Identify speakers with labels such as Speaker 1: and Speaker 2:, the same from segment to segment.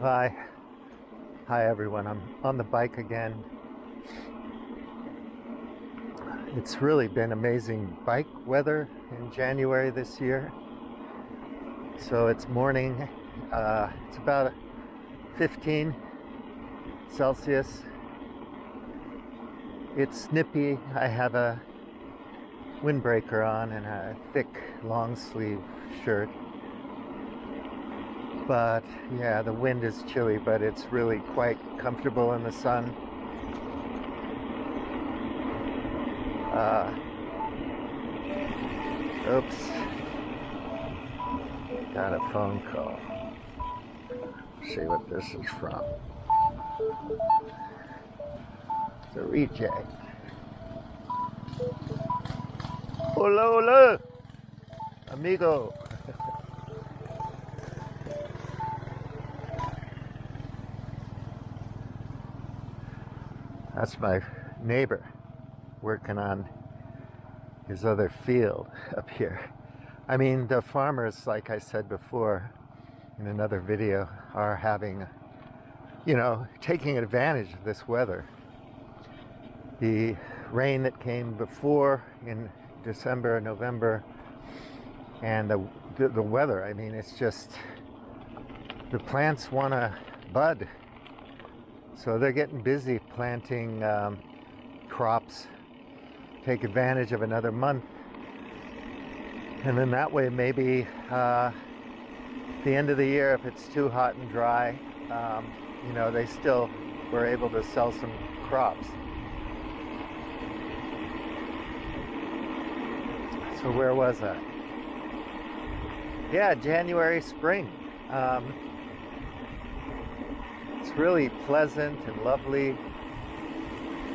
Speaker 1: Hi. Hi everyone. I'm on the bike again. It's really been amazing bike weather in January this year. So it's morning. It's about 15 Celsius. It's nippy. I have a windbreaker on and a thick long sleeve shirt. But yeah, the wind is chilly, but it's really quite comfortable in the sun. Oops. Got a phone call. See what this is from. It's a reject. Hola, hola, amigo. That's my neighbor working on his other field up here. I mean, the farmers, like I said before in another video, are having, taking advantage of this weather. The rain that came before in December and November, and the weather, I mean, it's just, the plants want to bud. So they're getting busy planting crops, take advantage of another month. And then that way, maybe the end of the year, if it's too hot and dry, they still were able to sell some crops. So where was I? Yeah, January, spring. It's really pleasant and lovely.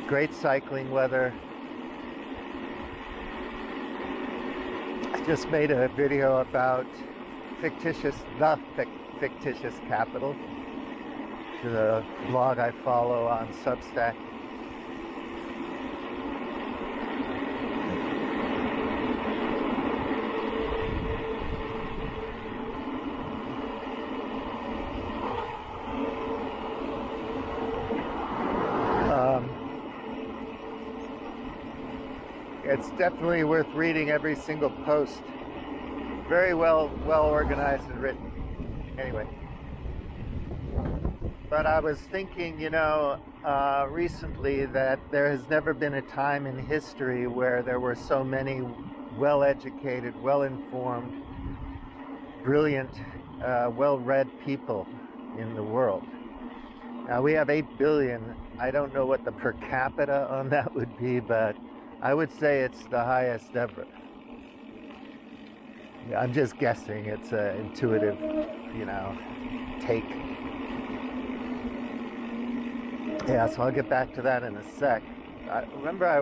Speaker 1: Great cycling weather. I just made a video about the fictitious capital, the blog I follow on Substack. It's definitely worth reading every single post. Very well organized and written. Anyway. But I was thinking, recently that there has never been a time in history where there were so many well-educated, well-informed, brilliant, well-read people in the world. Now we have 8 billion. I don't know what the per capita on that would be, but I would say it's the highest ever. Yeah, I'm just guessing. It's an intuitive, take. Yeah, so I'll get back to that in a sec. I remember I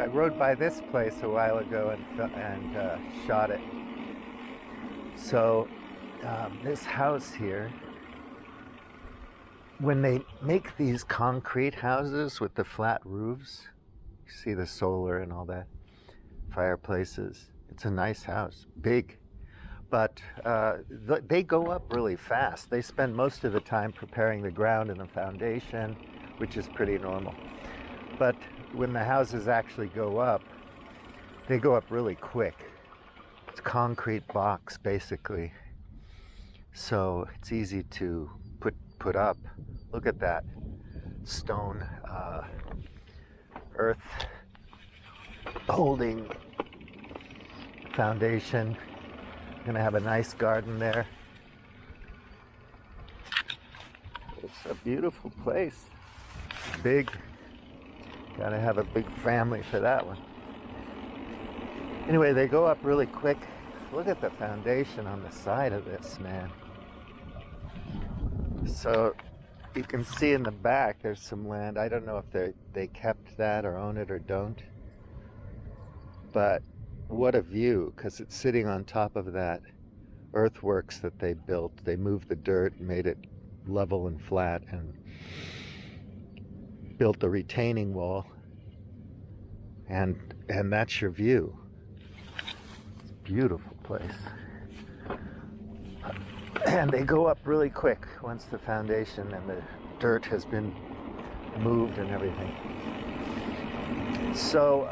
Speaker 1: rode by this place a while ago and shot it. So this house here, when they make these concrete houses with the flat roofs, you see the solar and all that, fireplaces. It's a nice house, big, but they go up really fast. They spend most of the time preparing the ground and the foundation, which is pretty normal. But when the houses actually go up, they go up really quick. It's concrete box, basically. So it's easy to put up. Look at that stone earth holding foundation. Gonna have a nice garden there. It's a beautiful place. Big. Gotta have a big family for that one. Anyway, they go up really quick. Look at the foundation on the side of this, man. So you can see in the back there's some land. I don't know if they kept that or own it or don't. But what a view, because it's sitting on top of that earthworks that they built. They moved the dirt and made it level and flat and built the retaining wall. And that's your view. Beautiful place. And they go up really quick once the foundation and the dirt has been moved and everything. So,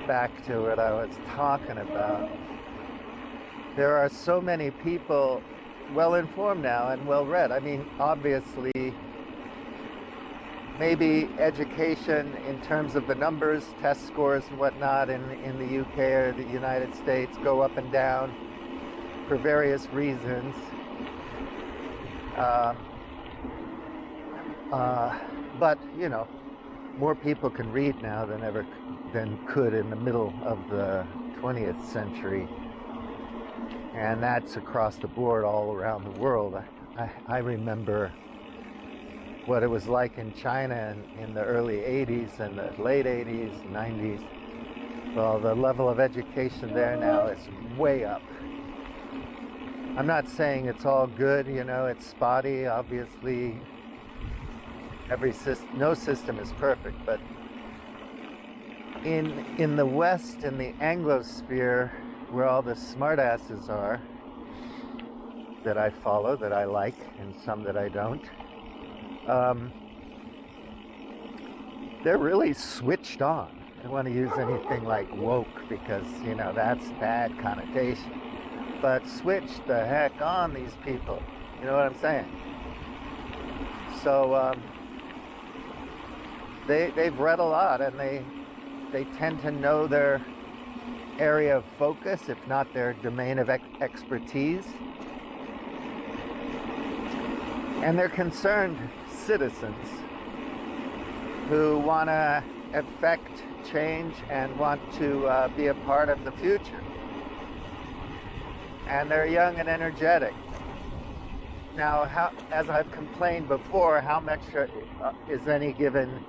Speaker 1: back to what I was talking about. There are so many people well informed now and well read. I mean, obviously, maybe education in terms of the numbers, test scores and whatnot in the UK or the United States go up and down for various reasons. But, you know, more people can read now than could in the middle of the 20th century. And that's across the board all around the world. I remember what it was like in China in the early 80s and the late 80s, 90s. Well, the level of education there now is way up. I'm not saying it's all good, you know, it's spotty. Obviously, no system is perfect, but in the West, in the Anglosphere, where all the smartasses are, that I follow, that I like, and some that I don't, they're really switched on. I don't want to use anything like woke because, you know, that's bad connotation. But switch the heck on these people. You know what I'm saying? So they've read a lot, and they tend to know their area of focus, if not their domain of expertise. And they're concerned citizens who want to affect change and want to be a part of the future. And they're young and energetic. Now, as I've complained before, how much is any given,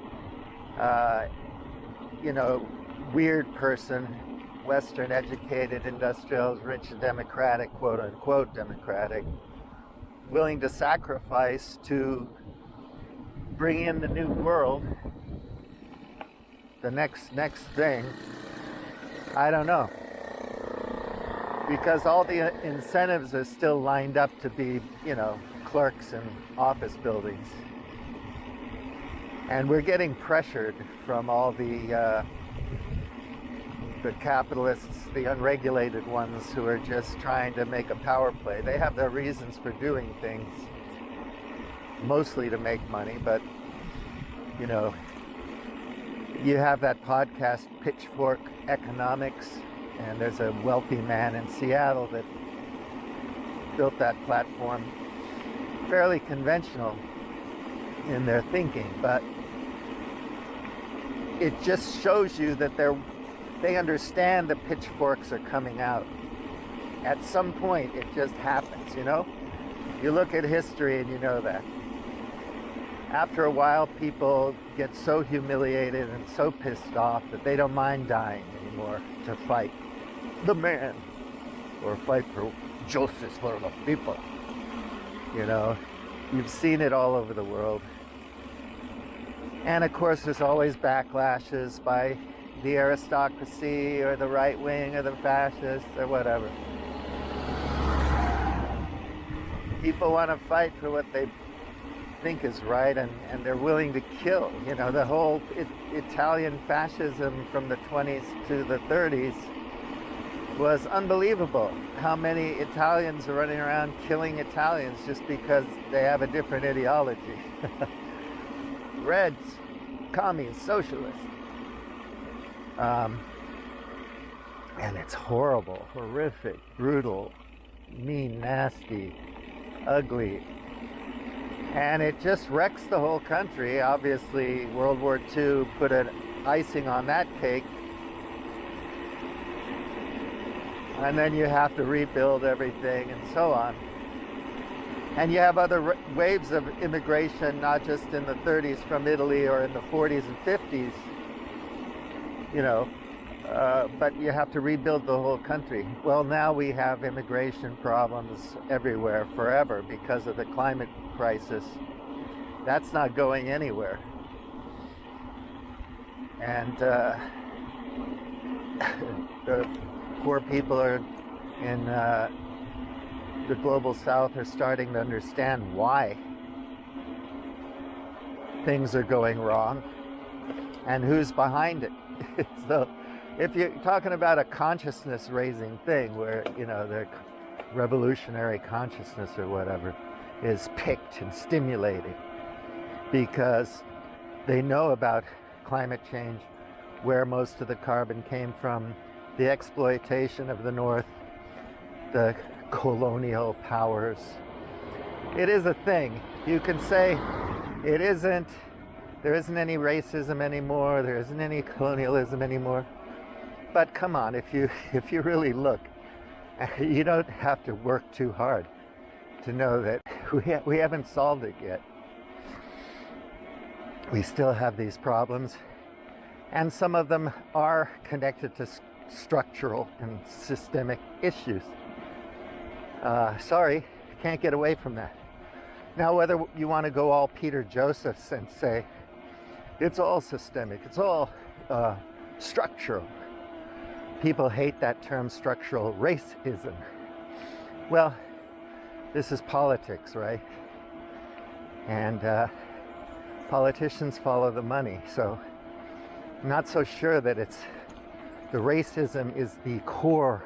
Speaker 1: weird person, Western educated, industrials, rich and democratic, quote unquote democratic, willing to sacrifice to bring in the new world, the next thing? I don't know. Because all the incentives are still lined up to be, you know, clerks in office buildings. And we're getting pressured from all the capitalists, the unregulated ones who are just trying to make a power play. They have their reasons for doing things, mostly to make money, but, you know, you have that podcast, Pitchfork Economics, and there's a wealthy man in Seattle that built that platform. Fairly conventional in their thinking, but it just shows you that they understand the pitchforks are coming out. At some point, it just happens, you know? You look at history and you know that. After a while, people get so humiliated and so pissed off that they don't mind dying anymore to fight the man or fight for justice for the people. You know, you've seen it all over the world. And of course, there's always backlashes by the aristocracy or the right wing or the fascists or whatever. People want to fight for what they think is right, and they're willing to kill. You know, the whole Italian fascism from the 20s to the 30s was unbelievable. How many Italians are running around killing Italians just because they have a different ideology. Reds, commies, socialists. And it's horrible, horrific, brutal, mean, nasty, ugly. And it just wrecks the whole country. Obviously, World War II put an icing on that cake. And then you have to rebuild everything and so on. And you have other waves of immigration, not just in the 30s from Italy or in the 40s and 50s, you know, but you have to rebuild the whole country. Well, now we have immigration problems everywhere forever because of the climate crisis. That's not going anywhere. And the poor people are in the global south are starting to understand why things are going wrong and who's behind it. So if you're talking about a consciousness raising thing where, you know, the revolutionary consciousness or whatever is picked and stimulated because they know about climate change, where most of the carbon came from, the exploitation of the North, the colonial powers. It is a thing. You can say it isn't, there isn't any racism anymore, there isn't any colonialism anymore. But come on, if you really look, you don't have to work too hard to know that we haven't solved it yet. We still have these problems, and some of them are connected to structural and systemic issues. Sorry, can't get away from that. Now, whether you want to go all Peter Josephs and say it's all systemic, it's all structural. People hate that term, structural racism. Well, this is politics, right? And politicians follow the money, so I'm not so sure that it's the racism is the core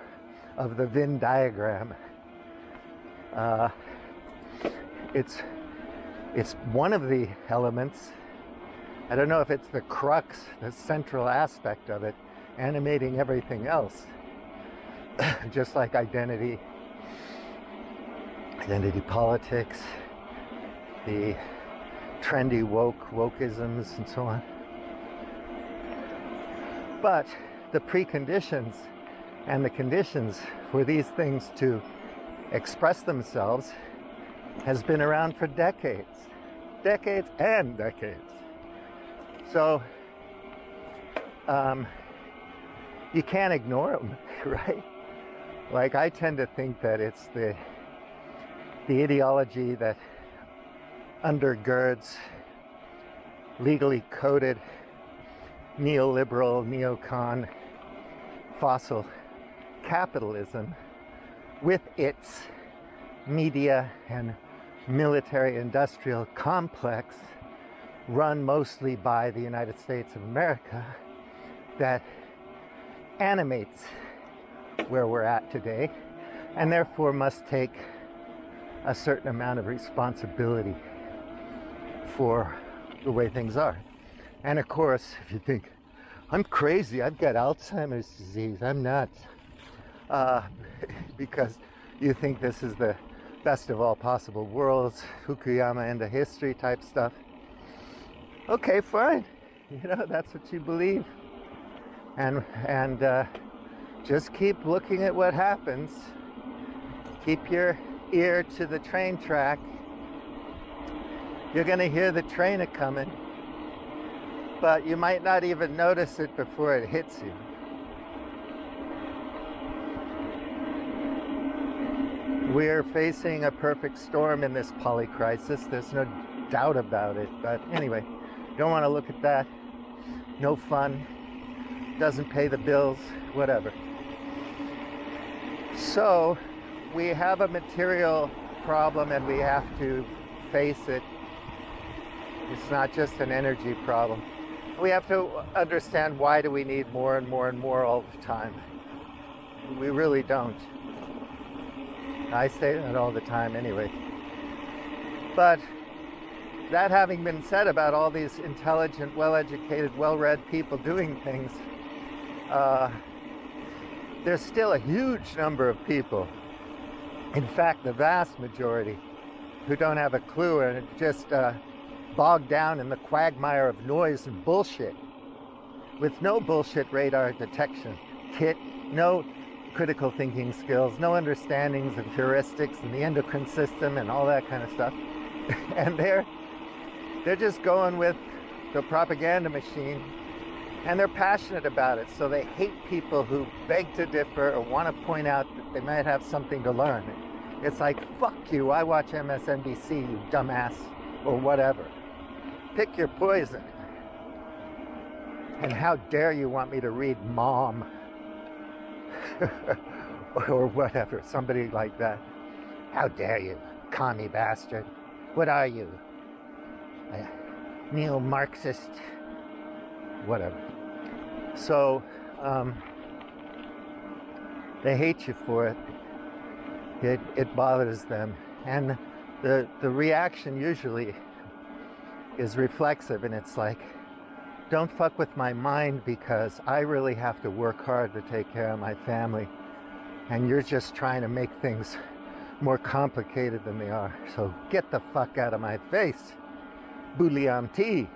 Speaker 1: of the Venn diagram. It's one of the elements. I don't know if it's the crux, the central aspect of it, animating everything else. Just like identity politics, the trendy wokeisms and so on. But the preconditions and the conditions for these things to express themselves has been around for decades and decades. So you can't ignore them, right? Like, I tend to think that it's the ideology that undergirds legally coded neoliberal, neocon, fossil capitalism with its media and military industrial complex run mostly by the United States of America that animates where we're at today, and therefore must take a certain amount of responsibility for the way things are. And of course, if you think, I'm crazy, I've got Alzheimer's disease, I'm nuts, because you think this is the best of all possible worlds, Fukuyama end of history type stuff. Okay, fine. You know, that's what you believe. And just keep looking at what happens. Keep your ear to the train track. You're going to hear the train a-coming, but you might not even notice it before it hits you. We're facing a perfect storm in this polycrisis. There's no doubt about it. But anyway, don't want to look at that. No fun. Doesn't pay the bills. Whatever. So we have a material problem and we have to face it. It's not just an energy problem. We have to understand, why do we need more and more and more all the time? We really don't. I say that all the time anyway. But that having been said about all these intelligent, well-educated, well-read people doing things, there's still a huge number of people, in fact the vast majority, who don't have a clue and are just bogged down in the quagmire of noise and bullshit, with no bullshit radar detection kit, no critical thinking skills, no understandings of heuristics and the endocrine system and all that kind of stuff. And they're just going with the propaganda machine, and they're passionate about it, so they hate people who beg to differ or want to point out that they might have something to learn. It's like, fuck you, I watch MSNBC, you dumbass, or whatever. Pick your poison. And how dare you want me to read Mom? or whatever, somebody like that. How dare you, commie bastard? What are you? A neo-Marxist? Whatever. So, they hate you for it. It bothers them. And the reaction usually is reflexive, and it's like, don't fuck with my mind because I really have to work hard to take care of my family. And you're just trying to make things more complicated than they are. So get the fuck out of my face, Bouliam-T,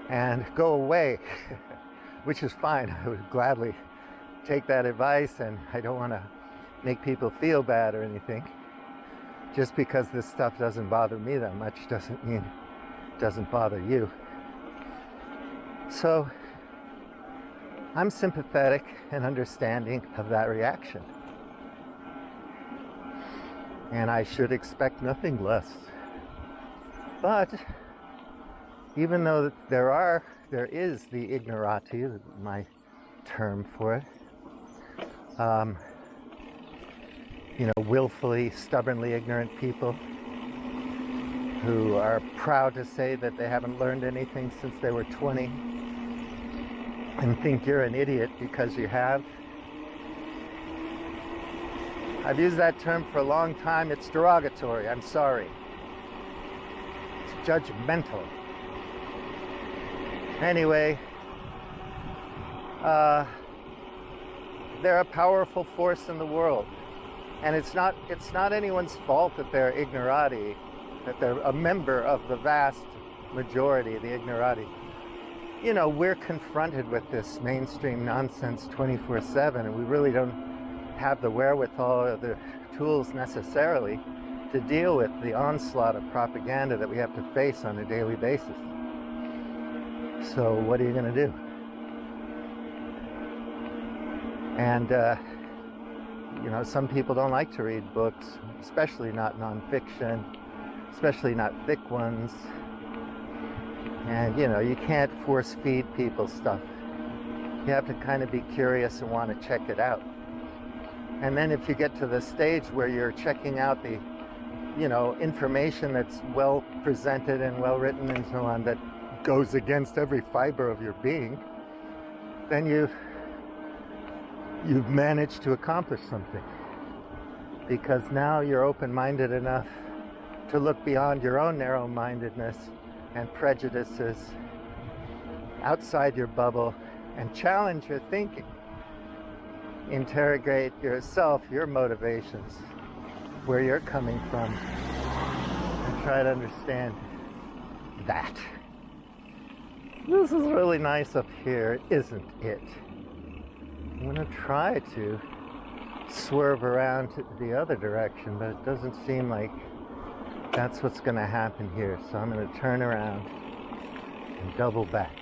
Speaker 1: and go away, which is fine. I would gladly take that advice, and I don't want to make people feel bad or anything. Just because this stuff doesn't bother me that much doesn't mean it doesn't bother you. So I'm sympathetic and understanding of that reaction. And I should expect nothing less. But even though there is the ignorati, my term for it, willfully, stubbornly ignorant people who are proud to say that they haven't learned anything since they were 20 and think you're an idiot because you have. I've used that term for a long time. It's derogatory. I'm sorry. It's judgmental. Anyway, they're a powerful force in the world. And it's not anyone's fault that they're ignorati, that they're a member of the vast majority, the ignorati. We're confronted with this mainstream nonsense 24/7, and we really don't have the wherewithal or the tools necessarily to deal with the onslaught of propaganda that we have to face on a daily basis. So what are you going to do? And some people don't like to read books, especially not nonfiction, especially not thick ones. And, you can't force feed people stuff. You have to kind of be curious and want to check it out. And then if you get to the stage where you're checking out the, information that's well presented and well written and so on, that goes against every fiber of your being, then you've managed to accomplish something. Because now you're open-minded enough to look beyond your own narrow-mindedness and prejudices, outside your bubble, and challenge your thinking. Interrogate yourself, your motivations, where you're coming from, and try to understand that. This is really nice up here, isn't it? I'm going to try to swerve around to the other direction, but it doesn't seem like that's what's going to happen here. So I'm going to turn around and double back,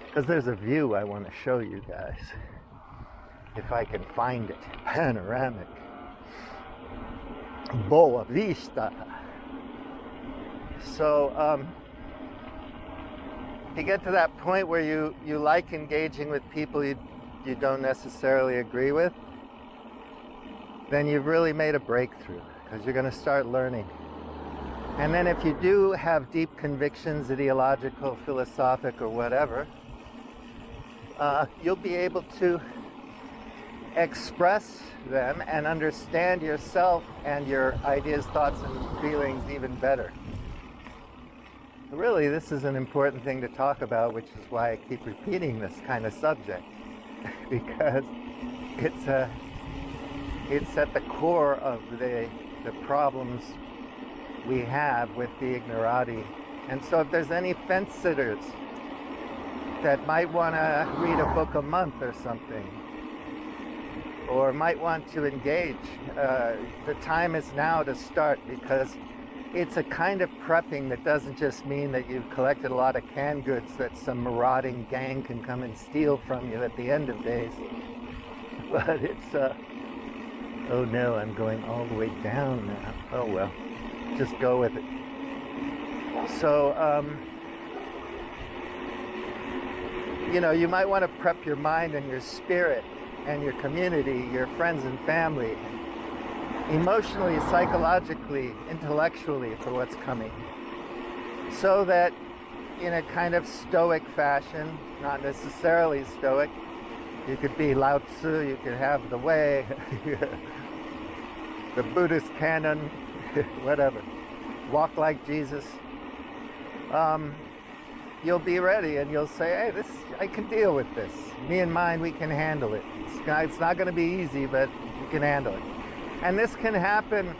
Speaker 1: because there's a view I want to show you guys, if I can find it. Panoramic. Boa Vista. So you get to that point where you like engaging with people you don't necessarily agree with, then you've really made a breakthrough, because you're going to start learning. And then if you do have deep convictions, ideological, philosophic, or whatever, you'll be able to express them and understand yourself and your ideas, thoughts, and feelings even better. Really, this is an important thing to talk about, which is why I keep repeating this kind of subject, because it's at the core of the problems we have with the ignorati. And so if there's any fence sitters that might want to read a book a month or something, or might want to engage, the time is now to start, because it's a kind of prepping that doesn't just mean that you've collected a lot of canned goods that some marauding gang can come and steal from you at the end of days. But it's, oh no, I'm going all the way down now. Oh well, just go with it. So, you might want to prep your mind and your spirit and your community, your friends and family, emotionally, psychologically, intellectually for what's coming. So that in a kind of stoic fashion, not necessarily stoic, you could be Lao Tzu, you could have the way, the Buddhist canon, whatever. Walk like Jesus. You'll be ready and you'll say, hey, I can deal with this. Me and mine, we can handle it. It's not going to be easy, but you can handle it. And this can happen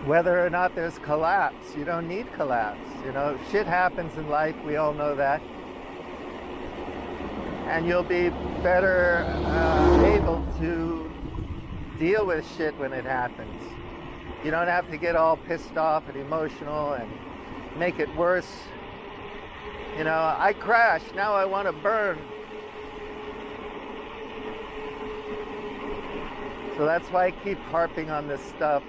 Speaker 1: whether or not there's collapse. You don't need collapse. Shit happens in life. We all know that. And you'll be better able to deal with shit when it happens. You don't have to get all pissed off and emotional and make it worse. I crashed, now I want to burn. So that's why I keep harping on this stuff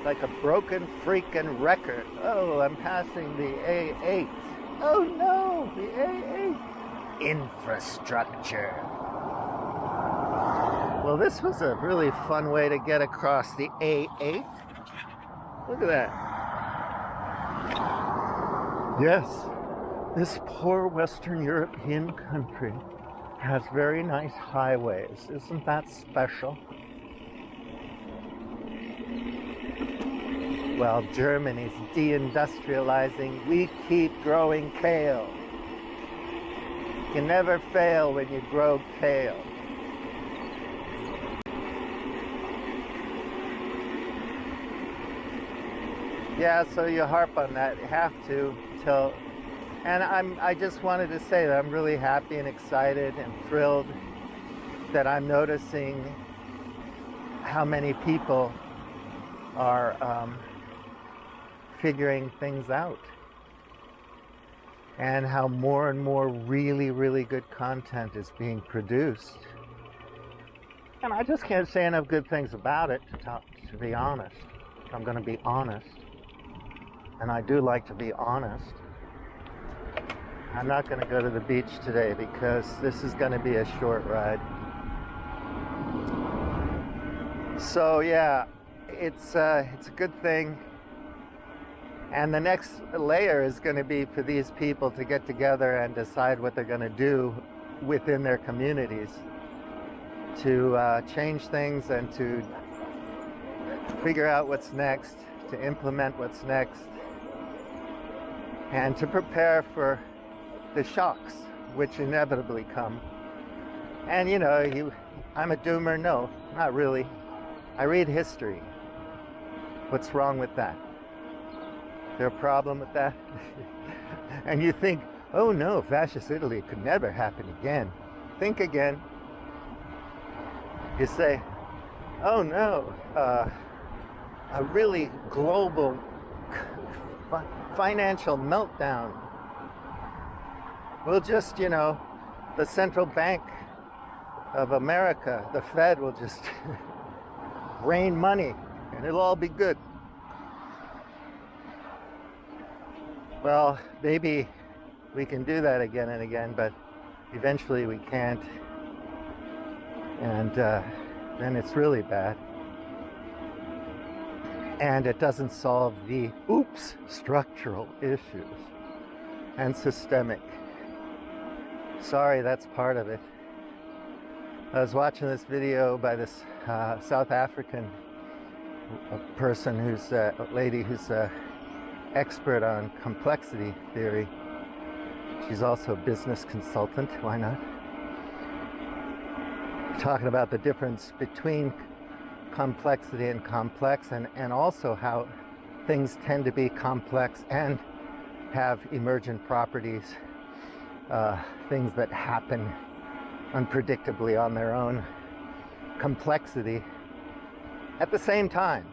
Speaker 1: like a broken freaking record. Oh, I'm passing the A8. Oh no, the A8. Infrastructure. Well, this was a really fun way to get across the A8. Look at that. Yes, this poor Western European country has very nice highways. Isn't that special? While Germany's deindustrializing, we keep growing kale. You can never fail when you grow kale. Yeah, so you harp on that. You have to till. And I just wanted to say that I'm really happy and excited and thrilled that I'm noticing how many people are figuring things out, and how more and more really, really good content is being produced. And I just can't say enough good things about it, to be honest. I'm going to be honest. And I do like to be honest. I'm not going to go to the beach today because this is going to be a short ride. So yeah, it's a good thing. And the next layer is going to be for these people to get together and decide what they're going to do within their communities to change things and to figure out what's next, to implement what's next, and to prepare for the shocks which inevitably come. And I'm a doomer? No, not really. I read history. What's wrong with that? Is there a problem with that? And you think, oh no, fascist Italy could never happen again. Think again. You say, oh no, a really global financial meltdown. We'll just, the central bank of America, the Fed, will just rain money and it'll all be good. Well, maybe we can do that again and again, but eventually we can't. And then it's really bad. And it doesn't solve the structural issues and systemic. Sorry, that's part of it. I was watching this video by this South African person who's a lady who's an expert on complexity theory. She's also a business consultant, why not? Talking about the difference between complexity and complex, and also how things tend to be complex and have emergent properties, things that happen unpredictably on their own complexity at the same time.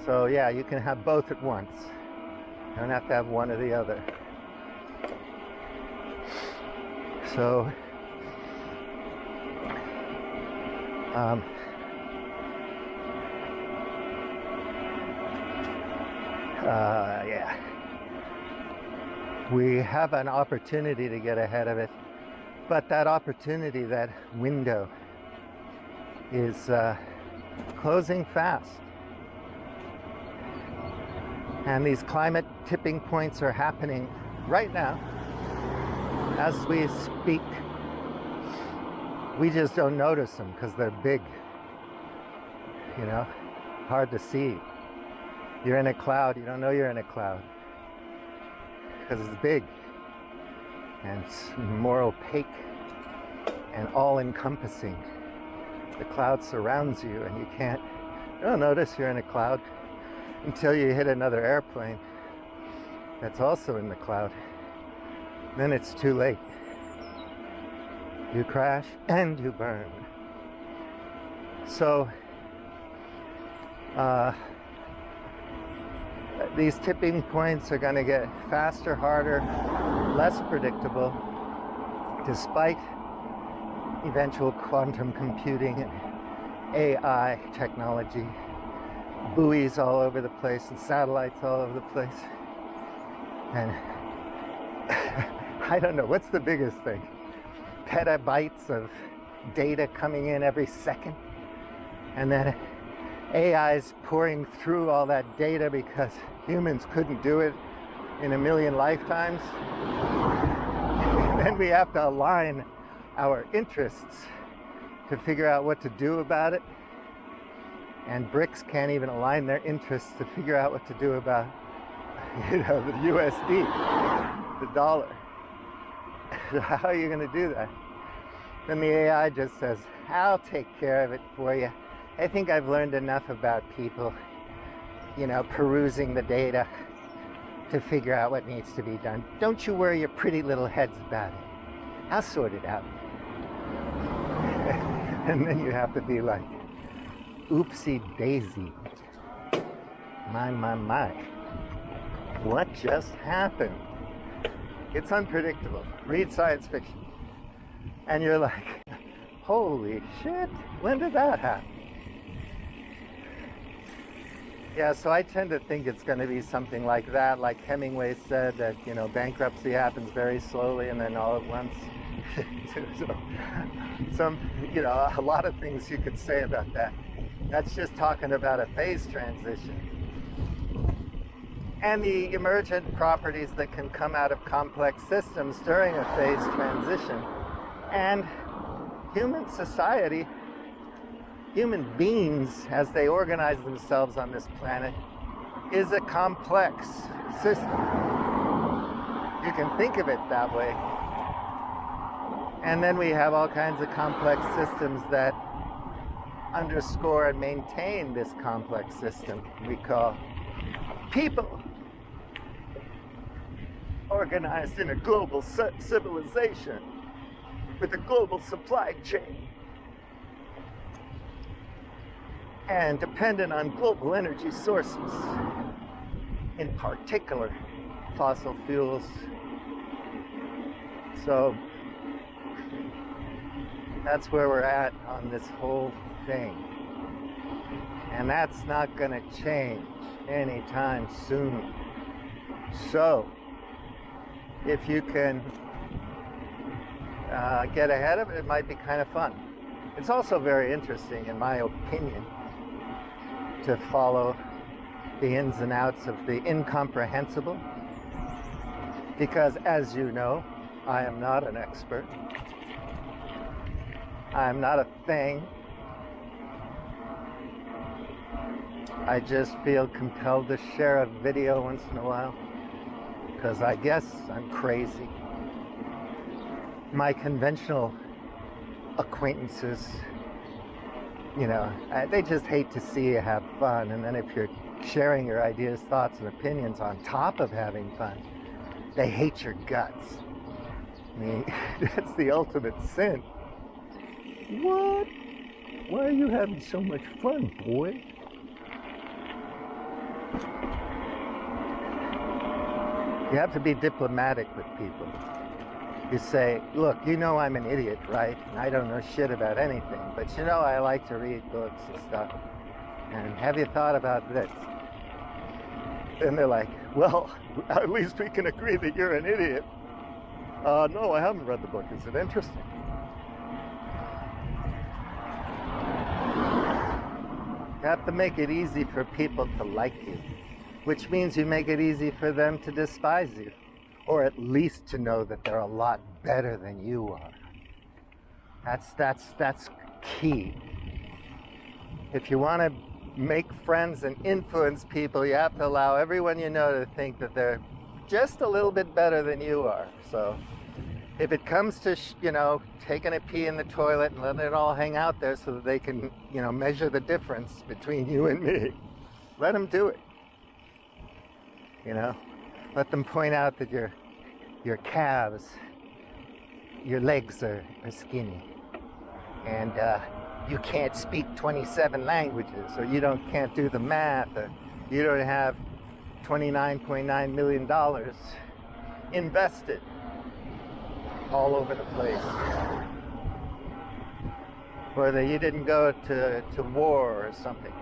Speaker 1: So yeah, you can have both at once. You don't have to have one or the other. So yeah, we have an opportunity to get ahead of it, but that opportunity, that window, is closing fast. And these climate tipping points are happening right now as we speak. We just don't notice them because they're big, you know, hard to see. You're in a cloud, you don't know you're in a cloud because it's big and it's more opaque and all-encompassing. The cloud surrounds you and you don't notice you're in a cloud until you hit another airplane that's also in the cloud. Then it's too late. You crash and you burn. So these tipping points are going to get faster, harder, less predictable, despite eventual quantum computing and AI technology, buoys all over the place and satellites all over the place. And I don't know, what's the biggest thing? Petabytes of data coming in every second, and then AI's pouring through all that data because humans couldn't do it in a million lifetimes. Then we have to align our interests to figure out what to do about it. And BRICS can't even align their interests to figure out what to do about, the USD, the dollar. How are you going to do that? Then the AI just says, I'll take care of it for you. I think I've learned enough about people, perusing the data to figure out what needs to be done. Don't you worry your pretty little heads about it. I'll sort it out. And then you have to be like, oopsie daisy. My. What just happened? It's unpredictable. Read science fiction. And you're like, holy shit, when did that happen? Yeah, so I tend to think it's going to be something like that. Like Hemingway said that, bankruptcy happens very slowly and then all at once. A lot of things you could say about that. That's just talking about a phase transition. And the emergent properties that can come out of complex systems during a phase transition. And human society, human beings, as they organize themselves on this planet, is a complex system. You can think of it that way. And then we have all kinds of complex systems that underscore and maintain this complex system we call people, organized in a global civilization with a global supply chain and dependent on global energy sources, in particular fossil fuels. So that's where we're at on this whole thing. And that's not going to change anytime soon. So, if you can get ahead of it, it might be kind of fun. It's also very interesting, in my opinion, to follow the ins and outs of the incomprehensible. Because, as you know, I am not an expert. I'm not a thing. I just feel compelled to share a video once in a while because I guess I'm crazy. My conventional acquaintances, they just hate to see you have fun. And then if you're sharing your ideas, thoughts, and opinions on top of having fun, they hate your guts. I mean, that's the ultimate sin. What? Why are you having so much fun, boy? You have to be diplomatic with people. You say, look, I'm an idiot, right? And I don't know shit about anything, but I like to read books and stuff. And have you thought about this? And they're like, well, at least we can agree that you're an idiot. No, I haven't read the book. Is it interesting? You have to make it easy for people to like you, which means you make it easy for them to despise you, or at least to know that they're a lot better than you are. That's key. If you want to make friends and influence people, you have to allow everyone you know to think that they're just a little bit better than you are. So if it comes to, taking a pee in the toilet and letting it all hang out there so that they can, measure the difference between you and me, let them do it. Let them point out that your calves, your legs are skinny, and you can't speak 27 languages, or you can't do the math, or you don't have $29.9 million invested all over the place, or that you didn't go to war or something,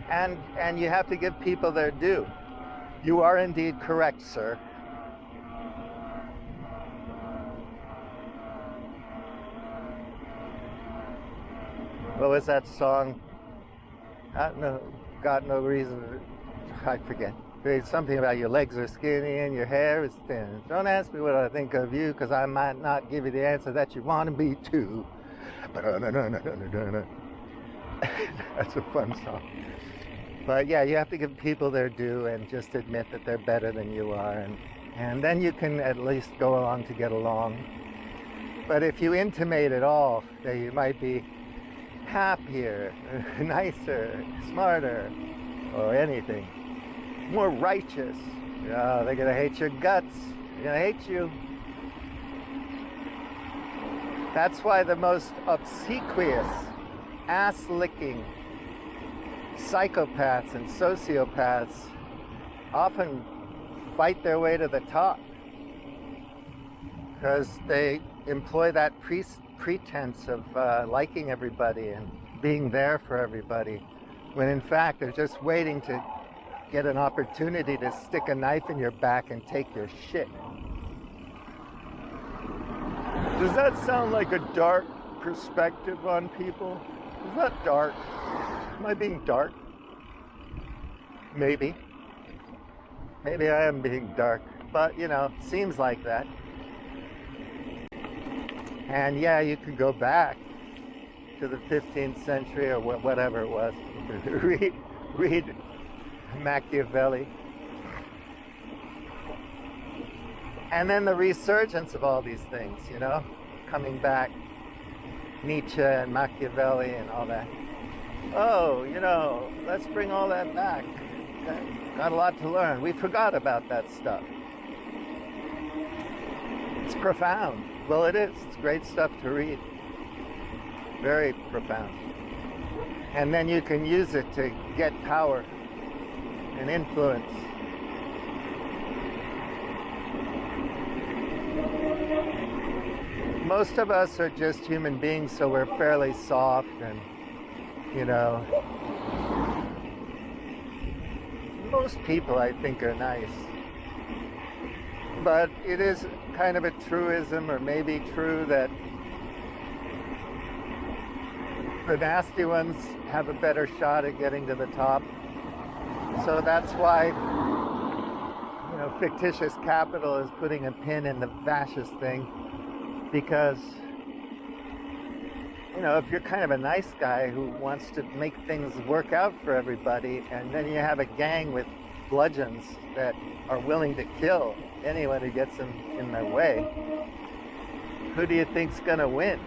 Speaker 1: and you have to give people their due. You are indeed correct, sir. What was that song? Got no reason. I forget. There's something about your legs are skinny and your hair is thin. Don't ask me what I think of you, because I might not give you the answer that you want to be too. But that's a fun song. But yeah, you have to give people their due and just admit that they're better than you are, and then you can at least go along to get along. But if you intimate at all that you might be happier, nicer, smarter, or anything, more righteous, they're gonna hate your guts. They're gonna hate you. That's why the most obsequious, ass-licking psychopaths and sociopaths often fight their way to the top, because they employ that pretense of liking everybody and being there for everybody, when in fact they're just waiting to get an opportunity to stick a knife in your back and take your shit. Does that sound like a dark perspective on people? Is that dark? Am I being dark? Maybe. Maybe I am being dark, but seems like that. And yeah, you could go back to the 15th century or whatever it was. read Machiavelli. And then the resurgence of all these things, coming back. Nietzsche and Machiavelli and all that. Oh, let's bring all that back. Got a lot to learn. We forgot about that stuff. It's profound. Well, it is. It's great stuff to read. Very profound. And then you can use it to get power and influence. Most of us are just human beings, so we're fairly soft and, most people I think are nice. But it is kind of a truism, or maybe true, that the nasty ones have a better shot at getting to the top. So that's why, fictitious capital is putting a pin in the fascist thing, because, if you're kind of a nice guy who wants to make things work out for everybody, and then you have a gang with bludgeons that are willing to kill anyone who gets in their way, who do you think's gonna win?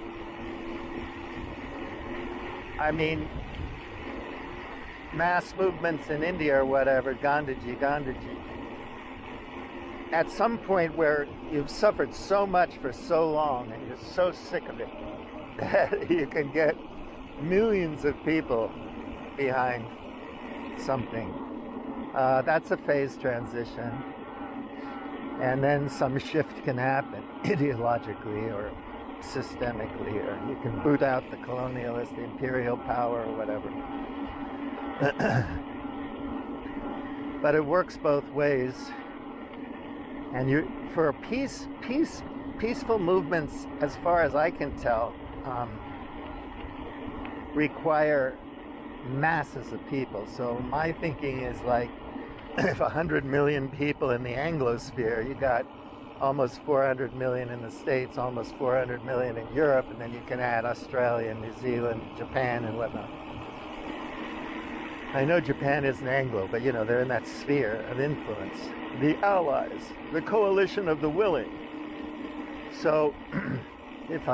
Speaker 1: I mean, mass movements in India or whatever, Gandhiji. At some point where you've suffered so much for so long and you're so sick of it, that you can get millions of people behind something. That's a phase transition. And then some shift can happen ideologically or systemically, or you can boot out the colonialist, the imperial power, or whatever. But it works both ways. And for peaceful movements, as far as I can tell, require masses of people. So my thinking is like, if 100 million people in the Anglosphere, you got almost 400 million in the States, almost 400 million in Europe, and then you can add Australia, New Zealand, Japan, and whatnot. I know Japan isn't Anglo, but you know, they're in that sphere of influence. The allies, the coalition of the willing. So if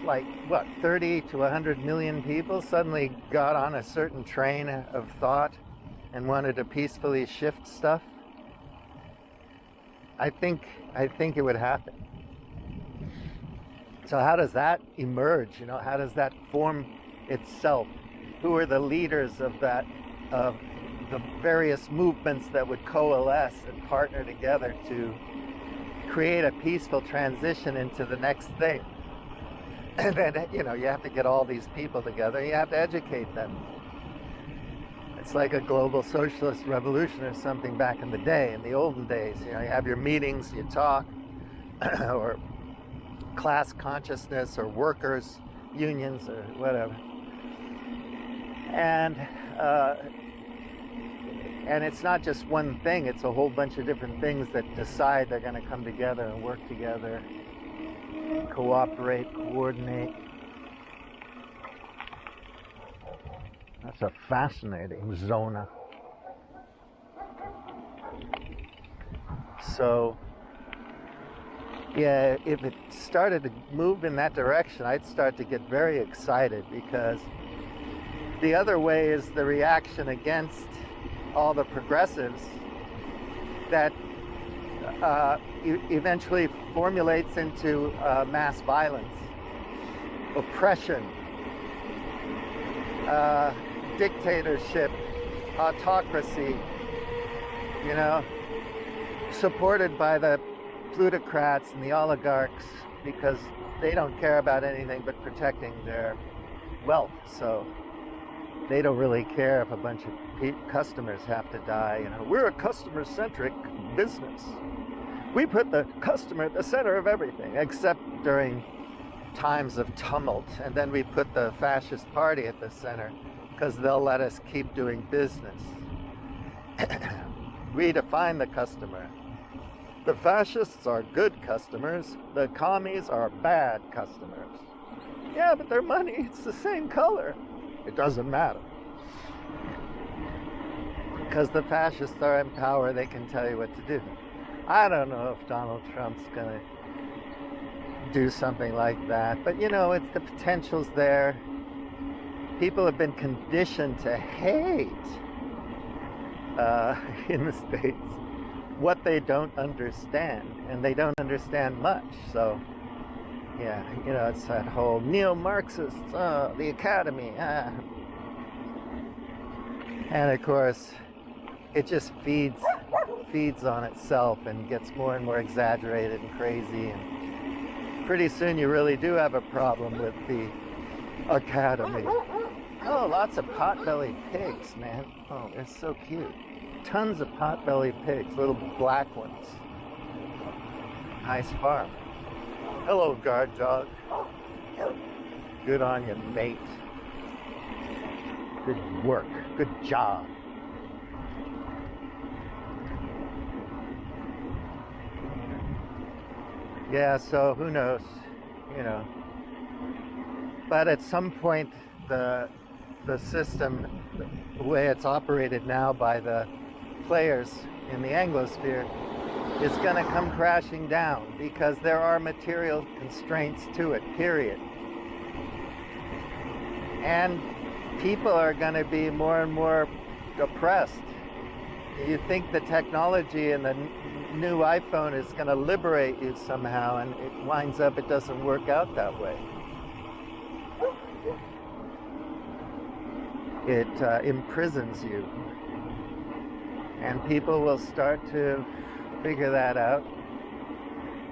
Speaker 1: like, what, 30 to 100 million people suddenly got on a certain train of thought and wanted to peacefully shift stuff, I think it would happen. So how does that emerge? You know, how does that form itself? Who are the leaders of that, of the various movements that would coalesce and partner together to create a peaceful transition into the next thing? And then, you know, you have to get all these people together. You have to educate them. It's like a global socialist revolution or something back in the day, in the olden days. You know, you have your meetings, you talk, or class consciousness, or workers, unions, or whatever. And it's not just one thing, it's a whole bunch of different things that decide they're going to come together and work together, cooperate, coordinate. That's a fascinating zona. So, yeah, if it started to move in that direction, I'd start to get very excited, because the other way is the reaction against all the progressives that eventually formulates into mass violence, oppression, dictatorship, autocracy, you know, supported by the plutocrats and the oligarchs, because they don't care about anything but protecting their wealth. So they don't really care if a bunch of customers have to die. You know, we're a customer-centric business. We put the customer at the center of everything, except during times of tumult. And then we put the fascist party at the center, because they'll let us keep doing business. We define the customer. The fascists are good customers. The commies are bad customers. Yeah, but their money, it's the same color. It doesn't matter. Because the fascists are in power, they can tell you what to do. I don't know if Donald Trump's going to do something like that, but you know, it's the potential's there. People have been conditioned to hate in the States what they don't understand, and they don't understand much. So yeah, you know, it's that whole neo-Marxists, the academy, and of course it just feeds on itself and gets more and more exaggerated and crazy, and pretty soon you really do have a problem with the academy. Oh, lots of potbelly pigs, man. Oh, they're so cute. Tons of potbelly pigs, little black ones. Nice farm. Hello, guard dog. Good on you, mate. Good work. Good job. Yeah, so who knows, you know. But at some point, the system, the way it's operated now by the players in the Anglosphere, is going to come crashing down, because there are material constraints to it, period. And people are going to be more and more oppressed. You think the technology and the new iPhone is going to liberate you somehow, and it winds up it doesn't work out that way. It imprisons you. And people will start to figure that out,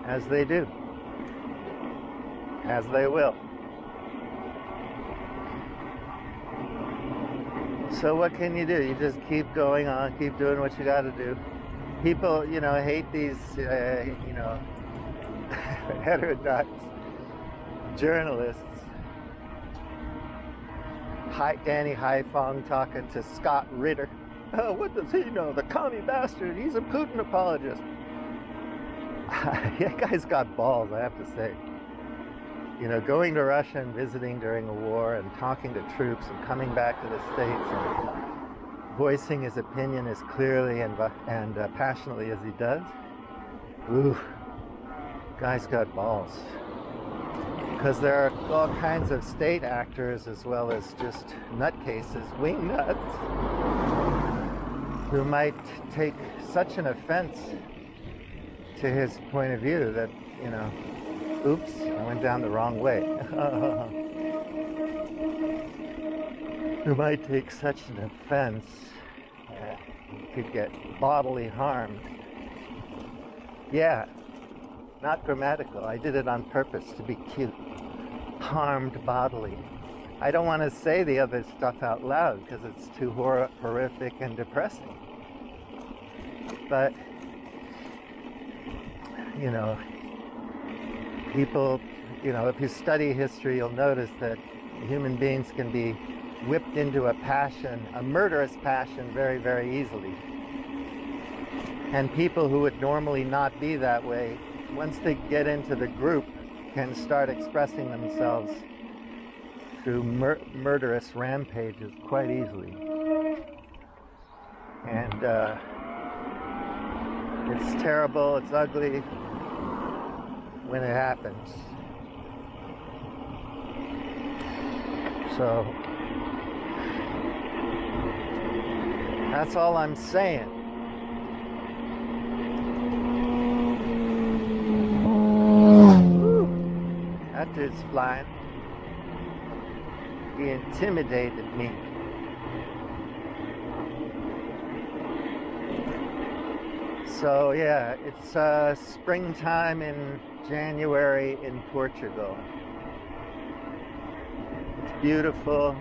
Speaker 1: as they do. As they will. So what can you do? You just keep going on, keep doing what you got to do. People, you know, hate these, you know, heterodox journalists. Danny Haiphong talking to Scott Ritter. Oh, what does he know? The commie bastard. He's a Putin apologist. That guy's got balls, I have to say. You know, going to Russia and visiting during a war and talking to troops and coming back to the States and voicing his opinion as clearly and passionately as he does. Ooh, guy's got balls. Because there are all kinds of state actors as well as just nutcases, wing nuts, who might take such an offense to his point of view that, you know, oops, I went down the wrong way. Who might take such an offense that he could get bodily harmed. Yeah, not grammatical. I did it on purpose to be cute. Harmed bodily. I don't want to say the other stuff out loud because it's too horrific and depressing. But, you know, people, you know, if you study history, you'll notice that human beings can be whipped into a passion, a murderous passion, very, very easily. And people who would normally not be that way, once they get into the group, can start expressing themselves through murderous rampages quite easily. And it's terrible, it's ugly when it happens. So that's all I'm saying. That dude's flying. He intimidated me. So yeah, it's springtime in January in Portugal. It's beautiful.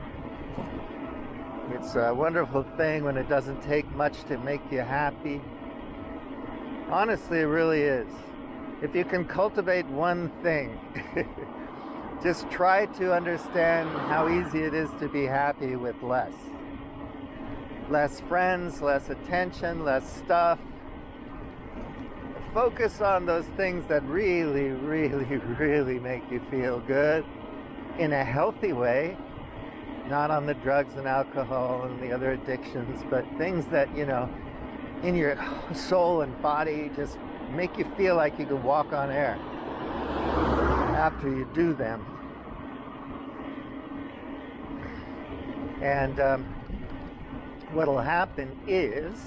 Speaker 1: It's a wonderful thing when it doesn't take much to make you happy. Honestly, it really is. If you can cultivate one thing, just try to understand how easy it is to be happy with less. Less friends, less attention, less stuff. Focus on those things that really, really, really make you feel good in a healthy way. Not on the drugs and alcohol and the other addictions, but things that, you know, in your soul and body just make you feel like you can walk on air after you do them. And what'll happen is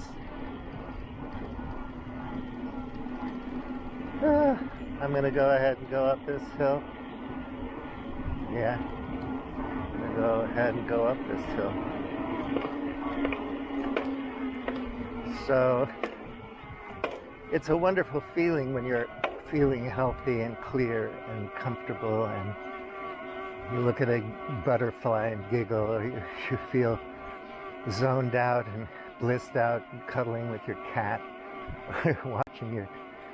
Speaker 1: I'm going to go ahead and go up this hill. Yeah, I'm going to go ahead and go up this hill. So it's a wonderful feeling when you're feeling healthy and clear and comfortable, and you look at a butterfly and giggle, or you feel zoned out and blissed out and cuddling with your cat, or watching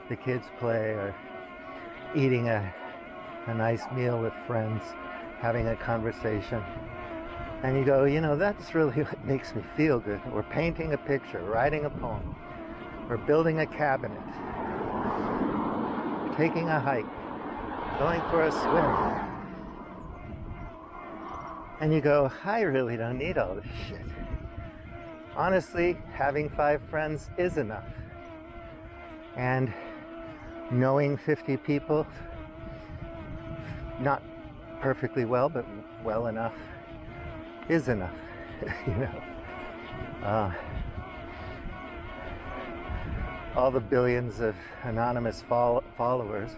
Speaker 1: the kids play, or eating a nice meal with friends, having a conversation. And you go, you know, that's really what makes me feel good. Or painting a picture, writing a poem, or building a cabinet, taking a hike, going for a swim. And you go, I really don't need all this shit. Honestly, having 5 friends is enough. And knowing 50 people, not perfectly well, but well enough, is enough. You know, all the billions of anonymous followers,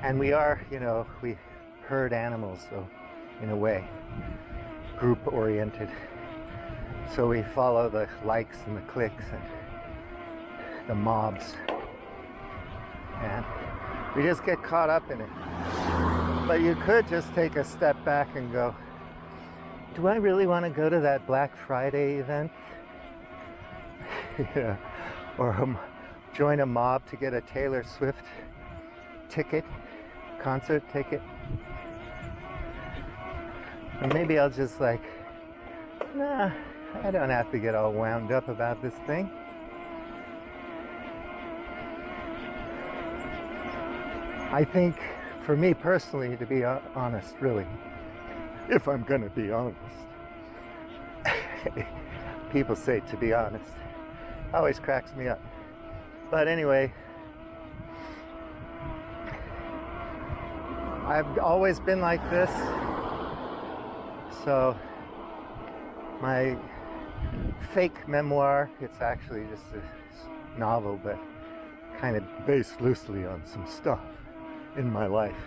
Speaker 1: and we are, you know, we herd animals, so in a way, group oriented. So we follow the likes and the clicks and the mobs, and we just get caught up in it. But you could just take a step back and go, do I really want to go to that Black Friday event? Yeah. Or join a mob to get a Taylor Swift ticket, concert ticket? Or maybe I'll just like Nah, I don't have to get all wound up about this thing. I think, for me personally, to be honest, really, if I'm gonna be honest, people say to be honest, always cracks me up. But anyway, I've always been like this, so my fake memoir, it's actually just a novel, but kind of based loosely on some stuff in my life.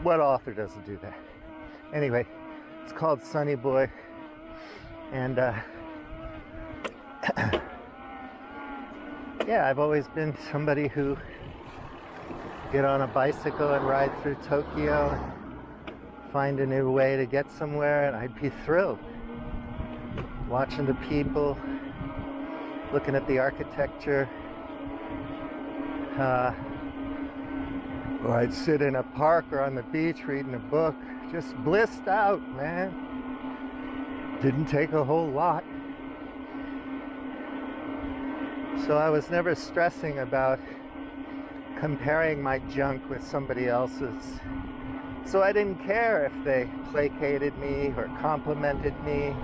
Speaker 1: What author doesn't do that? Anyway, it's called Sunny Boy, and yeah, I've always been somebody who get on a bicycle and ride through Tokyo and find a new way to get somewhere, and I'd be thrilled watching the people, looking at the architecture, or I'd sit in a park or on the beach reading a book, just blissed out, man. Didn't take a whole lot. So I was never stressing about comparing my junk with somebody else's. So I didn't care if they placated me or complimented me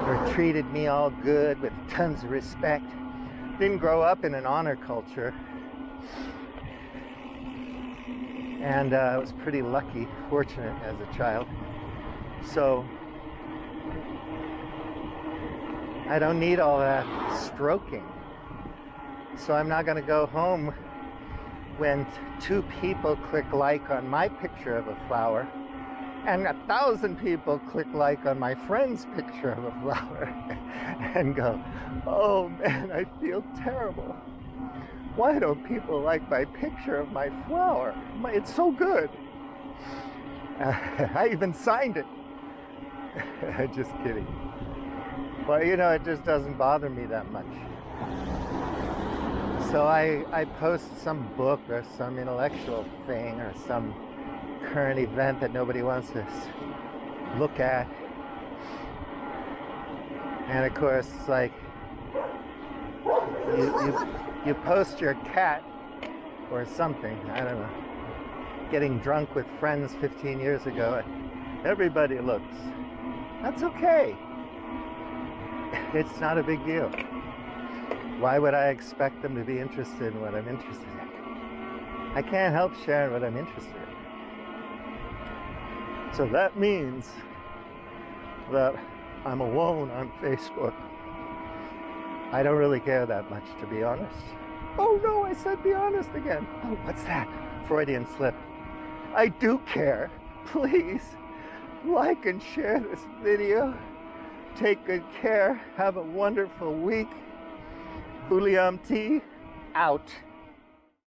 Speaker 1: or treated me all good with tons of respect. Didn't grow up in an honor culture. And I was pretty lucky, fortunate as a child. So I don't need all that stroking. So I'm not going to go home when 2 people click like on my picture of a flower and 1,000 people click like on my friend's picture of a flower and go, oh man, I feel terrible. Why don't people like my picture of my flower? It's so good. I even signed it. Just kidding. Well, you know, it just doesn't bother me that much. So I post some book or some intellectual thing or some current event that nobody wants to look at. And of course, it's like, you post your cat or something, I don't know, getting drunk with friends 15 years ago, everybody looks. That's okay. It's not a big deal. Why would I expect them to be interested in what I'm interested in? I can't help sharing what I'm interested in. So that means that I'm alone on Facebook. I don't really care that much, to be honest. Oh no, I said be honest again. Oh, what's that? Freudian slip. I do care. Please, like and share this video. Take good care. Have a wonderful week. Booleum Tea, out.